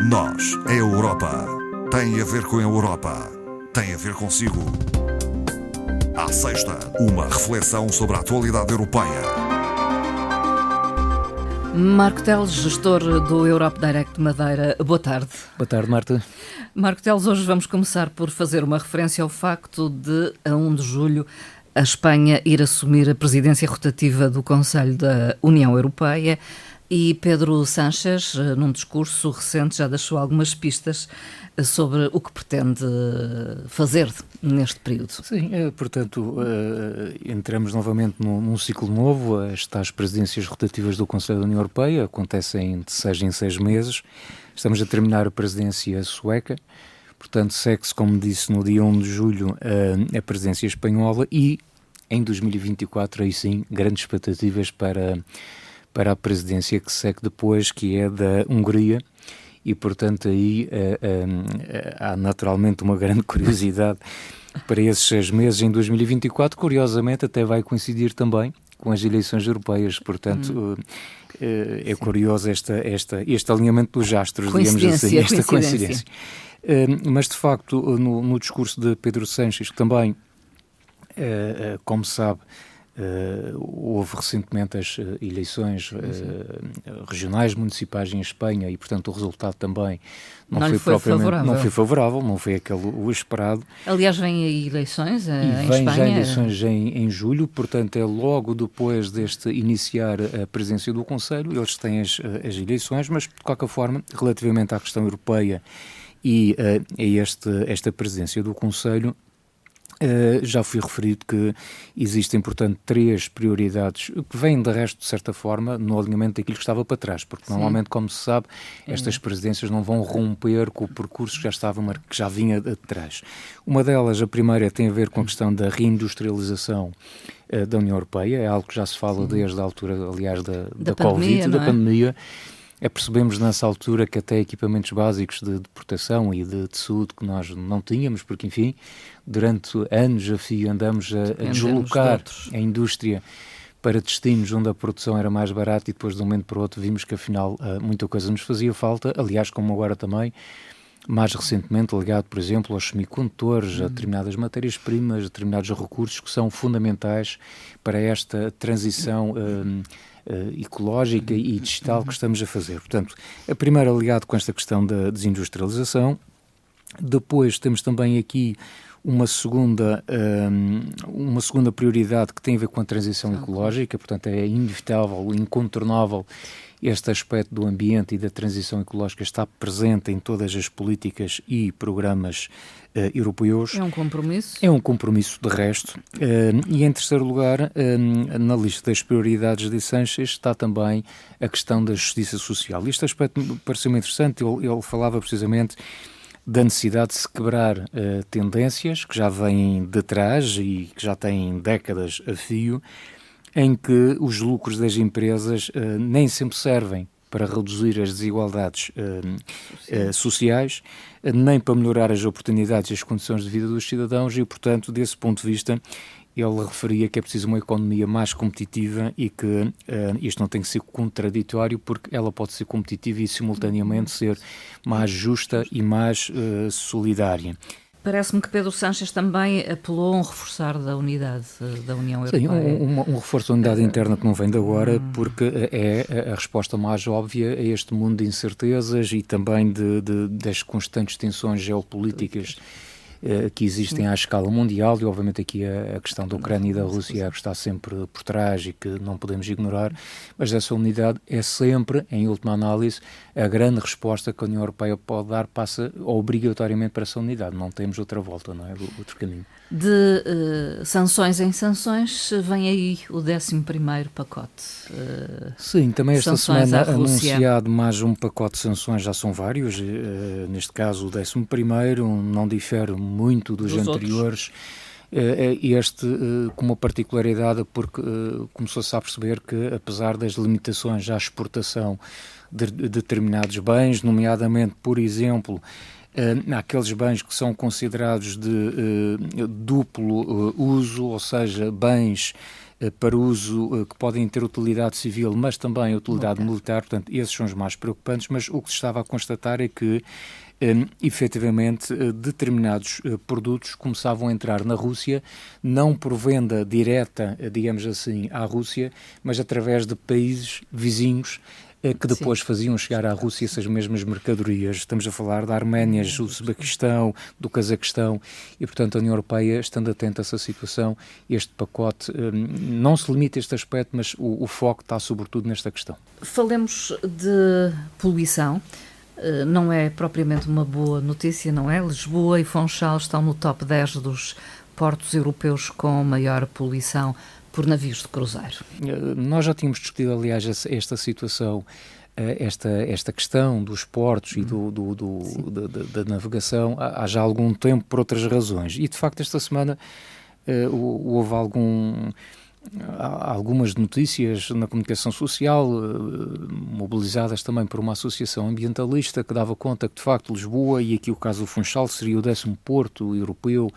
Nós, a Europa, tem a ver com a Europa, tem a ver consigo. À sexta, uma reflexão sobre a atualidade europeia. Marco Teles, gestor do Europe Direct Madeira. Boa tarde. Boa tarde, Marta. Marco Teles, hoje vamos começar por fazer uma referência ao facto de, a 1 de julho, a Espanha ir assumir a presidência rotativa do Conselho da União Europeia. E Pedro Sánchez, num discurso recente, já deixou algumas pistas sobre o que pretende fazer neste período. Sim, portanto, entramos novamente num ciclo novo. As tais presidências rotativas do Conselho da União Europeia acontecem de 6 em 6 meses. Estamos a terminar a presidência sueca, portanto, segue-se, como disse, no dia 1 de julho a presidência espanhola e, em 2024, aí sim, grandes expectativas para a presidência que segue depois, que é da Hungria, e portanto aí há naturalmente uma grande curiosidade para esses 6 meses em 2024, curiosamente até vai coincidir também com as eleições europeias, portanto é curioso este alinhamento dos astros, digamos assim, esta coincidência. Mas de facto no discurso de Pedro Sánchez, que também, como sabe, houve recentemente as eleições regionais, municipais em Espanha e, portanto, o resultado também não foi favorável, não foi aquele o esperado. Aliás, vêm aí eleições em Espanha? Vêm já eleições em julho, portanto, é logo depois deste iniciar a presidência do Conselho, eles têm as eleições, mas, de qualquer forma, relativamente à questão europeia e a esta presidência do Conselho, já fui referido que existem, portanto, 3 prioridades que vêm de resto, de certa forma, no alinhamento daquilo que estava para trás, porque sim, normalmente, como se sabe, estas presidências não vão romper com o percurso que já vinha de trás. Uma delas, a primeira, tem a ver com a questão da reindustrialização da União Europeia, é algo que já se fala desde a altura, aliás, da Covid, da pandemia. Percebemos nessa altura que até equipamentos básicos de proteção e de saúde que nós não tínhamos, porque, enfim, durante anos a fio andamos a deslocar a indústria para destinos onde a produção era mais barata e depois de um momento para o outro vimos que afinal muita coisa nos fazia falta, aliás, como agora também, mais recentemente ligado, por exemplo, aos semicondutores, a determinadas matérias-primas, a determinados recursos que são fundamentais para esta transição ecológica e digital que estamos a fazer. Portanto, a primeira ligado com esta questão da desindustrialização. Depois temos também aqui uma segunda prioridade que tem a ver com a transição ecológica, portanto é inevitável, incontornável este aspecto do ambiente e da transição ecológica está presente em todas as políticas e programas europeus. É um compromisso? É um compromisso de resto. E em terceiro lugar, na lista das prioridades de Sánchez está também a questão da justiça social. Este aspecto pareceu-me interessante, ele falava precisamente da necessidade de se quebrar tendências que já vêm de trás e que já têm décadas a fio, em que os lucros das empresas nem sempre servem para reduzir as desigualdades sociais, nem para melhorar as oportunidades e as condições de vida dos cidadãos e, portanto, desse ponto de vista, ele referia que é preciso uma economia mais competitiva e que isto não tem que ser contraditório porque ela pode ser competitiva e, simultaneamente, ser mais justa e mais solidária. Parece-me que Pedro Sánchez também apelou a um reforçar da unidade da União Europeia. Sim, um reforço da unidade interna que não vem de agora, porque é a resposta mais óbvia a este mundo de incertezas e também das constantes tensões geopolíticas que existem à escala mundial e obviamente aqui a questão da Ucrânia e da Rússia que está sempre por trás e que não podemos ignorar, mas essa unidade é sempre, em última análise, a grande resposta que a União Europeia pode dar, passa obrigatoriamente para essa unidade, não temos outra volta, não é? Outro caminho. De sanções em sanções, vem aí o 11º pacote. Sim, também esta semana anunciado mais um pacote de sanções, já são vários, neste caso o 11º não difere muito dos anteriores. Este com uma particularidade porque começou-se a perceber que, apesar das limitações à exportação de determinados bens, nomeadamente, por exemplo, aqueles bens que são considerados de duplo uso, ou seja, bens para uso que podem ter utilidade civil, mas também utilidade militar, portanto, esses são os mais preocupantes, mas o que se estava a constatar é que efetivamente determinados produtos começavam a entrar na Rússia, não por venda direta, digamos assim, à Rússia, mas através de países vizinhos que depois faziam chegar à Rússia essas mesmas mercadorias. Estamos a falar da Arménia, do Uzbequistão, do Cazaquistão, e portanto a União Europeia, estando atenta a essa situação, este pacote não se limita a este aspecto, mas o foco está sobretudo nesta questão. Falemos de poluição. Não é propriamente uma boa notícia, não é? Lisboa e Funchal estão no top 10 dos portos europeus com maior poluição por navios de cruzeiro. Nós já tínhamos discutido, aliás, esta situação, esta questão dos portos e da navegação há já algum tempo por outras razões. E, de facto, esta semana houve algumas notícias na comunicação social, mobilizadas também por uma associação ambientalista que dava conta que, de facto, Lisboa, e aqui o caso do Funchal, seria o 10º porto europeu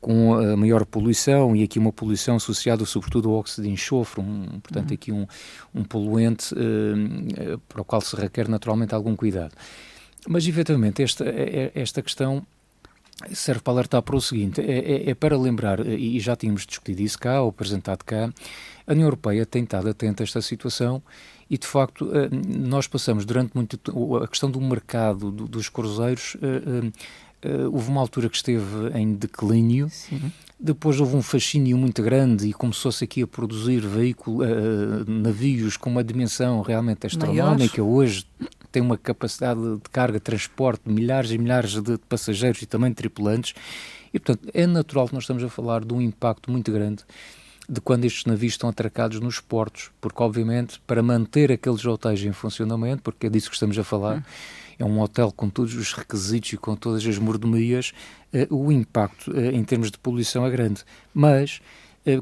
com a maior poluição, e aqui uma poluição associada sobretudo ao óxido de enxofre, portanto aqui um poluente para o qual se requer naturalmente algum cuidado. Mas, efetivamente, esta questão serve para alertar para o seguinte, é para lembrar, e já tínhamos discutido isso cá, ou apresentado cá, a União Europeia tem estado atenta a esta situação e, de facto, nós passamos durante muito tempo, a questão do mercado dos cruzeiros, houve uma altura que esteve em declínio. Sim. Depois houve um fascínio muito grande e começou-se aqui a produzir navios com uma dimensão realmente astronómica. Hoje tem uma capacidade de carga, transporte de milhares e milhares de passageiros e também de tripulantes, e portanto é natural que nós estamos a falar de um impacto muito grande de quando estes navios estão atracados nos portos, porque obviamente para manter aqueles hotéis em funcionamento, porque é disso que estamos a falar, é um hotel com todos os requisitos e com todas as mordomias, o impacto em termos de poluição é grande, mas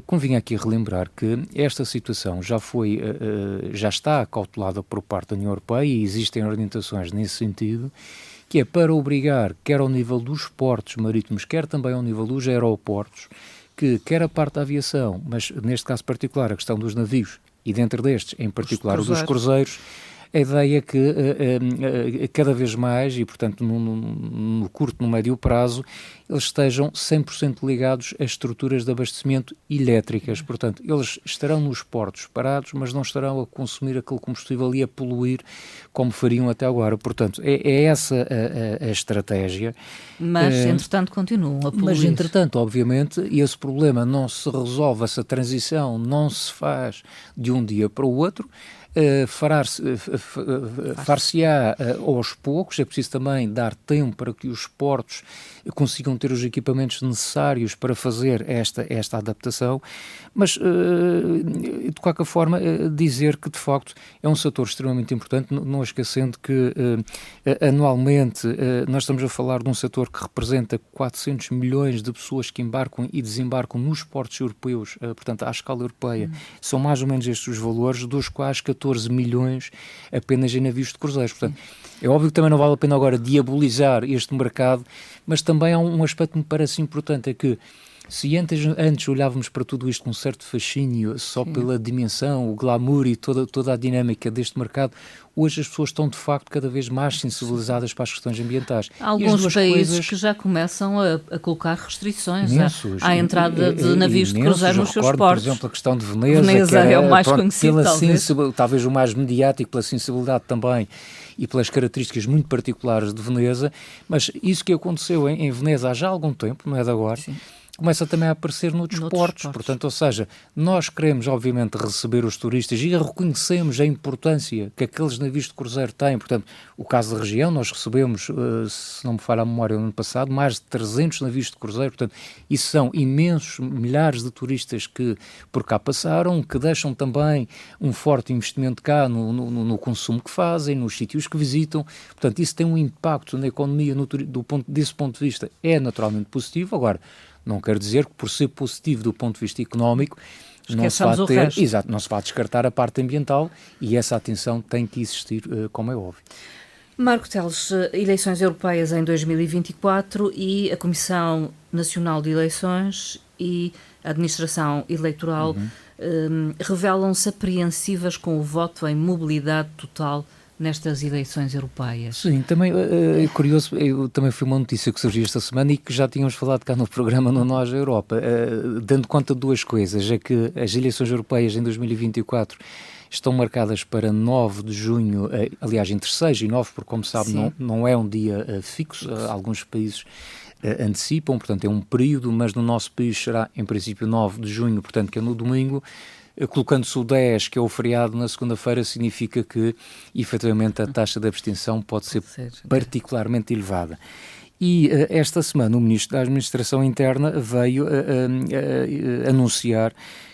convinha aqui relembrar que esta situação já está acautelada por parte da União Europeia e existem orientações nesse sentido, que é para obrigar, quer ao nível dos portos marítimos, quer também ao nível dos aeroportos, que quer a parte da aviação, mas neste caso particular a questão dos navios, e dentro destes, em particular os dos cruzeiros, a ideia é que cada vez mais, e portanto no curto, no médio prazo, eles estejam 100% ligados a estruturas de abastecimento elétricas. Portanto, eles estarão nos portos parados, mas não estarão a consumir aquele combustível e a poluir como fariam até agora. Portanto, é essa a estratégia. Mas, entretanto, continuam a poluir. Mas, entretanto, obviamente, esse problema não se resolve, essa transição não se faz de um dia para o outro. Far-se-á aos poucos, é preciso também dar tempo para que os portos consigam ter os equipamentos necessários para fazer esta adaptação, mas de qualquer forma dizer que de facto é um setor extremamente importante, não esquecendo que anualmente nós estamos a falar de um setor que representa 400 milhões de pessoas que embarcam e desembarcam nos portos europeus, portanto à escala europeia, são mais ou menos estes os valores, dos quais 14 milhões apenas em navios de cruzeiros. Portanto, é óbvio que também não vale a pena agora diabolizar este mercado, mas também há um aspecto que me parece importante, é que se antes olhávamos para tudo isto com um certo fascínio, só pela dimensão, o glamour e toda a dinâmica deste mercado, hoje as pessoas estão de facto cada vez mais sensibilizadas para as questões ambientais. Há alguns países que já começam a colocar restrições à entrada de navios de cruzeiro nos seus portos. Por exemplo, a questão de Veneza. Veneza é o mais conhecido, talvez o mais mediático, pela sensibilidade também e pelas características muito particulares de Veneza, mas isso que aconteceu em Veneza há já algum tempo, não é de agora, começa também a aparecer noutros portos. Portanto, ou seja, nós queremos obviamente receber os turistas e reconhecemos a importância que aqueles navios de cruzeiro têm. Portanto, o caso da região, nós recebemos, se não me falha a memória, no ano passado, mais de 300 navios de cruzeiro. Portanto, isso são imensos, milhares de turistas que por cá passaram, que deixam também um forte investimento cá no consumo que fazem, nos sítios que visitam. Portanto, isso tem um impacto na economia desse ponto de vista, é naturalmente positivo. Agora, não quer dizer que por ser positivo do ponto de vista económico não se vai descartar a parte ambiental, e essa atenção tem que existir, como é óbvio. Marco Teles, eleições europeias em 2024 e a Comissão Nacional de Eleições e a Administração Eleitoral revelam-se apreensivas com o voto em mobilidade total nestas eleições europeias. Sim, também é curioso, também foi uma notícia que surgiu esta semana e que já tínhamos falado cá no programa no Nós Europa, dando conta de duas coisas, é que as eleições europeias em 2024 estão marcadas para 9 de junho, aliás entre 6 e 9, porque como sabe não é um dia fixo, alguns países antecipam, portanto é um período, mas no nosso país será em princípio 9 de junho, portanto que é no domingo. Colocando-se o 10, que é o feriado, na segunda-feira, significa que, efetivamente, a taxa de abstenção pode ser particularmente elevada. E esta semana o Ministro da Administração Interna veio anunciar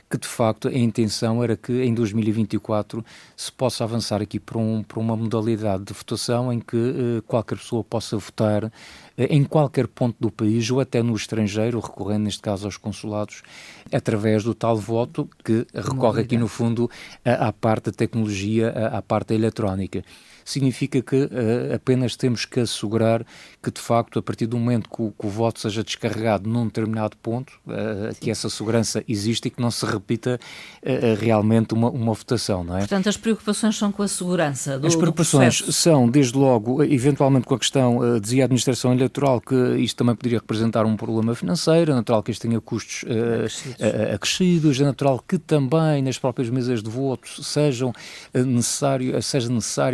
que, de facto, a intenção era que em 2024 se possa avançar aqui para uma modalidade de votação em que qualquer pessoa possa votar em qualquer ponto do país ou até no estrangeiro, recorrendo neste caso aos consulados, através do tal voto que recorre aqui no fundo à parte da tecnologia, à parte eletrónica. Significa que apenas temos que assegurar que, de facto, a partir do momento que o voto seja descarregado num determinado ponto, que essa segurança existe e que não se repita realmente uma votação, não é? Portanto, as preocupações são com a segurança do processo. As preocupações são, desde logo, eventualmente com a questão, dizia a administração eleitoral, que isto também poderia representar um problema financeiro, é natural que isto tenha custos acrescidos, é natural que também nas próprias mesas de voto seja necessário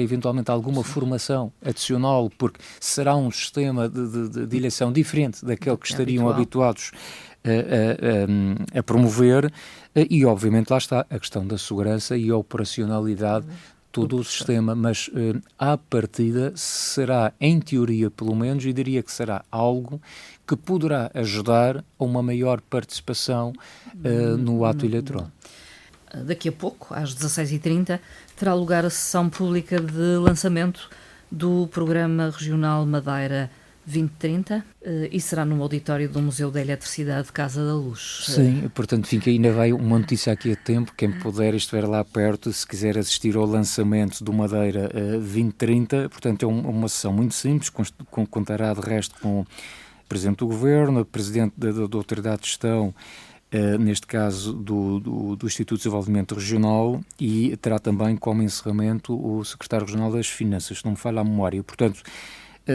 eventualmente alguma formação adicional, porque será um sistema de eleição diferente daquele que estariam habituados a promover, e obviamente lá está a questão da segurança e a operacionalidade todo o sistema, mas à partida será, em teoria pelo menos, e diria que será algo que poderá ajudar a uma maior participação no ato eleitoral. Daqui a pouco, às 16h30, terá lugar a sessão pública de lançamento do Programa Regional Madeira 2030 e será no auditório do Museu da Eletricidade de Casa da Luz. Sim, portanto, fica ainda vai uma notícia aqui a tempo, quem puder estiver lá perto, se quiser assistir ao lançamento do Madeira 2030, portanto é uma sessão muito simples, contará de resto com o Presidente do Governo, o Presidente da Autoridade de Gestão, neste caso do Instituto de Desenvolvimento Regional, e terá também como encerramento o Secretário Regional das Finanças, se não me falha a memória. Portanto,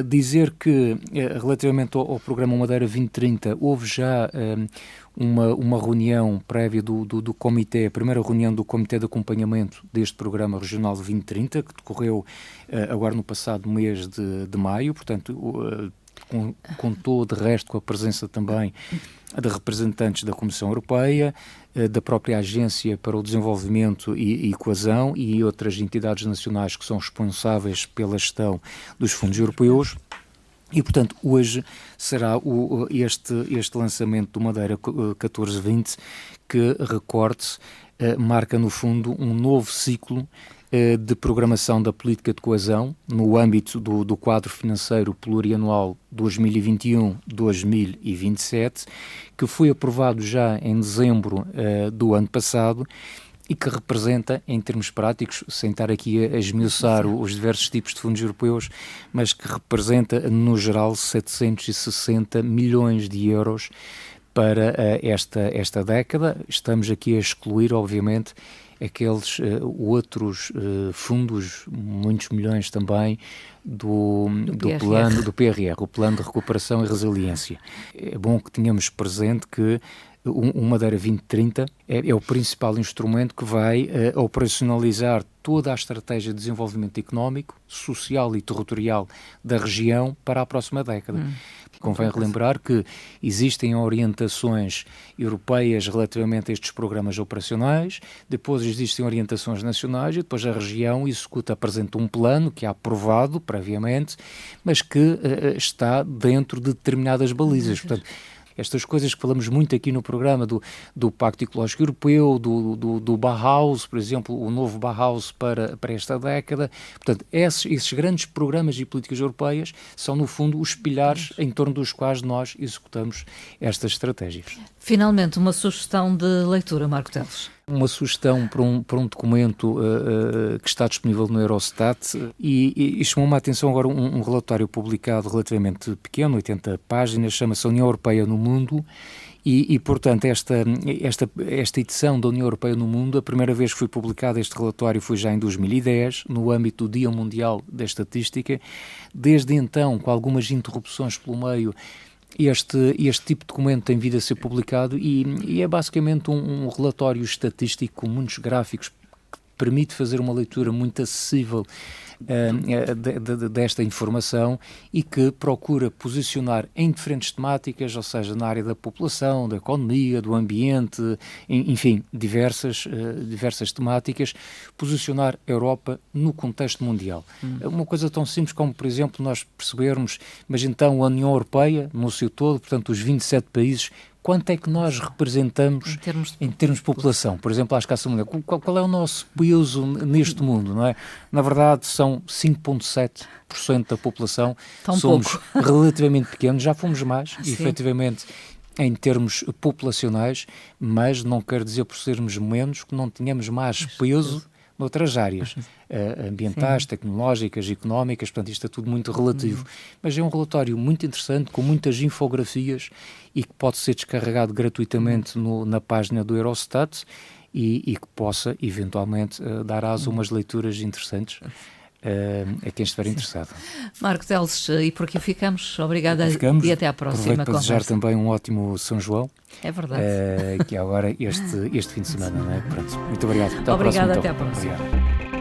dizer que relativamente ao programa Madeira 2030 houve já uma reunião prévia do comitê, a primeira reunião do comitê de acompanhamento deste programa regional 2030, que decorreu agora no passado mês de maio, portanto contou de resto com a presença também de representantes da Comissão Europeia, da própria Agência para o Desenvolvimento e Coesão e outras entidades nacionais que são responsáveis pela gestão dos fundos europeus. E, portanto, hoje será este lançamento do Madeira 1420 que, recorde-se, marca, no fundo, um novo ciclo de programação da política de coesão no âmbito do quadro financeiro plurianual 2021-2027, que foi aprovado já em dezembro do ano passado e que representa, em termos práticos, sem estar aqui a esmiuçar os diversos tipos de fundos europeus, mas que representa, no geral, 760 milhões de euros para esta década. Estamos aqui a excluir, obviamente, aqueles outros fundos, muitos milhões também, do PRR, o Plano de Recuperação e Resiliência. É bom que tenhamos presente que o Madeira 2030 é o principal instrumento que vai operacionalizar toda a estratégia de desenvolvimento económico, social e territorial da região para a próxima década. Convém relembrar que existem orientações europeias relativamente a estes programas operacionais, depois existem orientações nacionais e depois a região apresenta um plano que é aprovado previamente, mas que está dentro de determinadas balizas. Portanto, estas coisas que falamos muito aqui no programa do Pacto Ecológico Europeu, do Bauhaus, por exemplo, o novo Bauhaus para esta década. Portanto, esses grandes programas e políticas europeias são, no fundo, os pilares em torno dos quais nós executamos estas estratégias. Finalmente, uma sugestão de leitura, Marco Teles. uma sugestão para um documento que está disponível no Eurostat e chamou-me a atenção agora um relatório publicado relativamente pequeno, 80 páginas, chama-se União Europeia no Mundo. E, portanto, esta edição da União Europeia no Mundo, a primeira vez que foi publicado este relatório foi já em 2010, no âmbito do Dia Mundial da Estatística. Desde então, com algumas interrupções pelo meio, este tipo de documento tem vindo a ser publicado e é basicamente um relatório estatístico com muitos gráficos que permite fazer uma leitura muito acessível desta informação e que procura posicionar em diferentes temáticas, ou seja, na área da população, da economia, do ambiente, enfim, diversas temáticas, posicionar a Europa no contexto mundial. Uma coisa tão simples como, por exemplo, nós percebermos, mas então a União Europeia, no seu todo, portanto os 27 países, quanto é que nós representamos em termos de população? Por exemplo, acho que qual é o nosso peso neste mundo, não é? Na verdade, são 5,7% da população. Somos relativamente pequenos, já fomos mais, efetivamente, em termos populacionais, mas não quer dizer por sermos menos que não tenhamos mais peso noutras áreas, ambientais, tecnológicas, económicas, portanto isto é tudo muito relativo. Mas é um relatório muito interessante, com muitas infografias e que pode ser descarregado gratuitamente na página do Eurostat e que possa, eventualmente, dar aso a umas leituras interessantes a quem estiver interessado. Marco Teles, e por aqui ficamos. Obrigada e até à próxima conversa. Aproveito para desejar também um ótimo São João. É verdade. Que é agora este fim de semana, não é? Pronto. Muito obrigado. Obrigada, até à próxima. Obrigado.